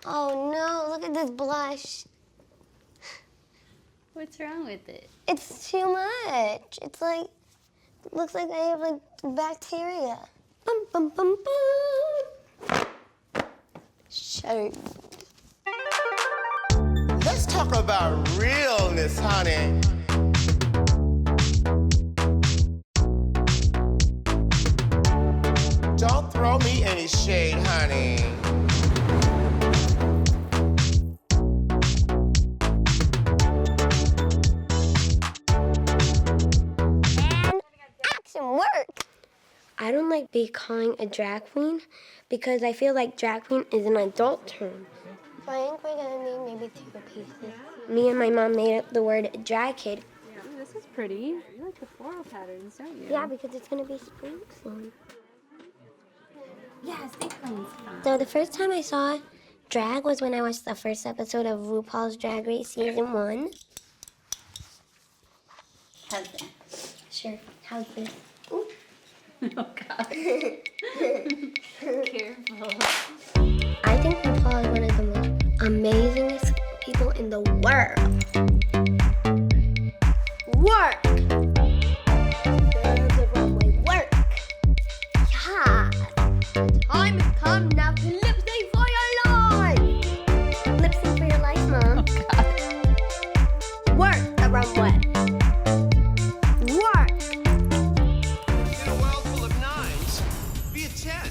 Oh no, look at this blush. What's wrong with it? It's too much. It's like, looks like I have like bacteria. Bum, bum, bum, bum. Shame. Let's talk about realness, honey. Don't throw me any shade, honey. And action, work. I don't like being calling a drag queen because I feel like drag queen is an adult term. So I think we're gonna need maybe 2 pieces. Me and my mom made up the word drag kid. Ooh, this is pretty. You like the floral patterns, don't you? Yeah, because it's gonna be spring soon. Yeah, sequins. So the first time I saw drag was when I watched the first episode of RuPaul's Drag Race Season 1. How's that? Sure, how's this? Ooh. Oh, God. Careful. I think RuPaul is one of the most amazingest people in the world. Work! There's the runway, work! Yeah! Time has come now to lip sync for your life! Lip sync for your life, Mom. Oh, God. Work the runway. Work! In a world full of 9s, be a 10.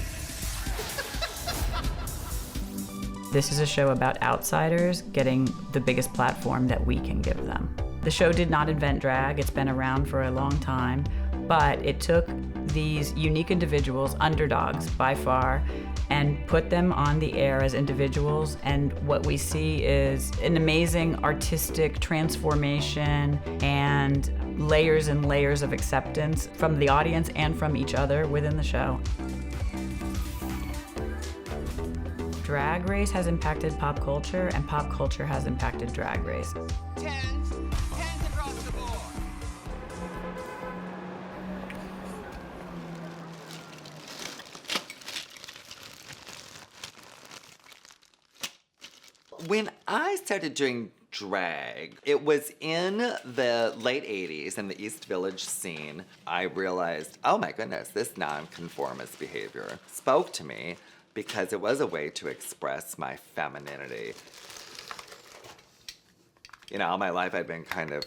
This is a show about outsiders getting the biggest platform that we can give them. The show did not invent drag, it's been around for a long time, but it took these unique individuals, underdogs by far, and put them on the air as individuals, and what we see is an amazing artistic transformation and layers and layers of acceptance from the audience and from each other within the show. Drag Race has impacted pop culture, and pop culture has impacted Drag Race. 10s across the board. When I started doing drag, it was in the late 80s in the East Village scene. I realized, oh my goodness, this nonconformist behavior spoke to me because it was a way to express my femininity. You know, all my life I'd been kind of,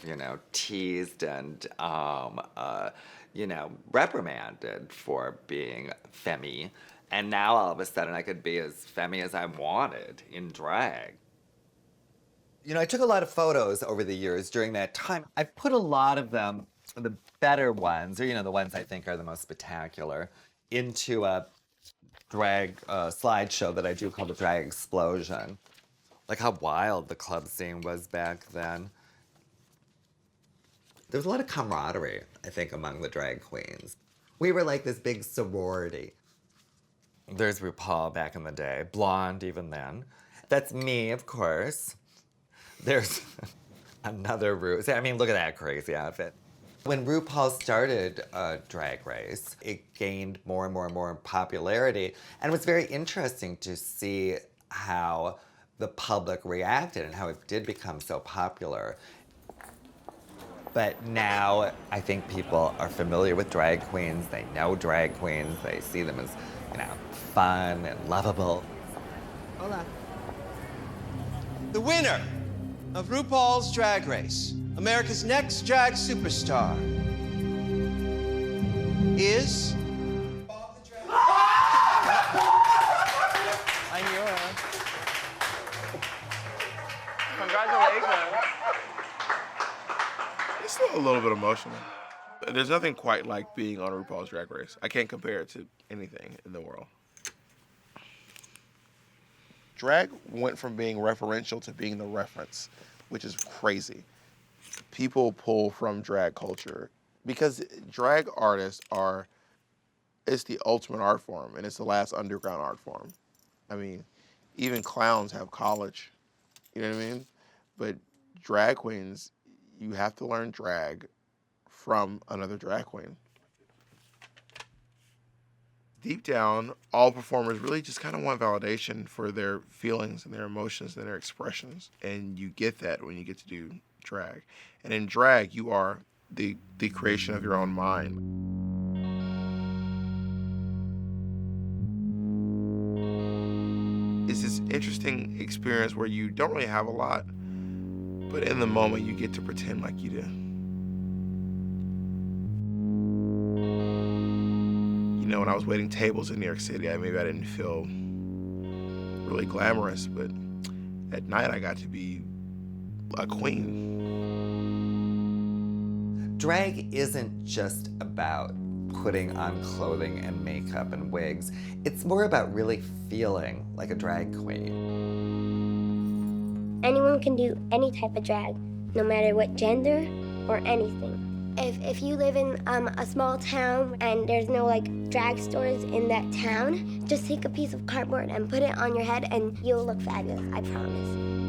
teased and, reprimanded for being femmy. And now all of a sudden I could be as femmy as I wanted in drag. I took a lot of photos over the years during that time. I've put a lot of them, the better ones, or the ones I think are the most spectacular, into a drag slideshow that I do called the Drag Explosion. Like how wild the club scene was back then. There was a lot of camaraderie, I think, among the drag queens. We were like this big sorority. There's RuPaul back in the day, blonde even then. That's me, of course. There's another Ru. I mean, look at that crazy outfit. When RuPaul started Drag Race, it gained more and more and more popularity. And it was very interesting to see how the public reacted and how it did become so popular. But now I think people are familiar with drag queens. They know drag queens. They see them as, fun and lovable. Hola. The winner of RuPaul's Drag Race, America's Next Drag Superstar, is... I'm yours. Congratulations. It's still a little bit emotional. There's nothing quite like being on RuPaul's Drag Race. I can't compare it to anything in the world. Drag went from being referential to being the reference, which is crazy. People pull from drag culture because drag artists it's the ultimate art form, and it's the last underground art form. I mean, even clowns have college, you know what I mean? But drag queens, you have to learn drag from another drag queen. Deep down, all performers really just kind of want validation for their feelings and their emotions and their expressions. And you get that when you get to do drag. And in drag, you are the creation of your own mind. It's this interesting experience where you don't really have a lot, but in the moment you get to pretend like you do. You know, when I was waiting tables in New York City, maybe I didn't feel really glamorous, but at night I got to be a queen. Drag isn't just about putting on clothing and makeup and wigs. It's more about really feeling like a drag queen. Anyone can do any type of drag, no matter what gender or anything. If you live in a small town and there's no like drag stores in that town, just take a piece of cardboard and put it on your head and you'll look fabulous, I promise.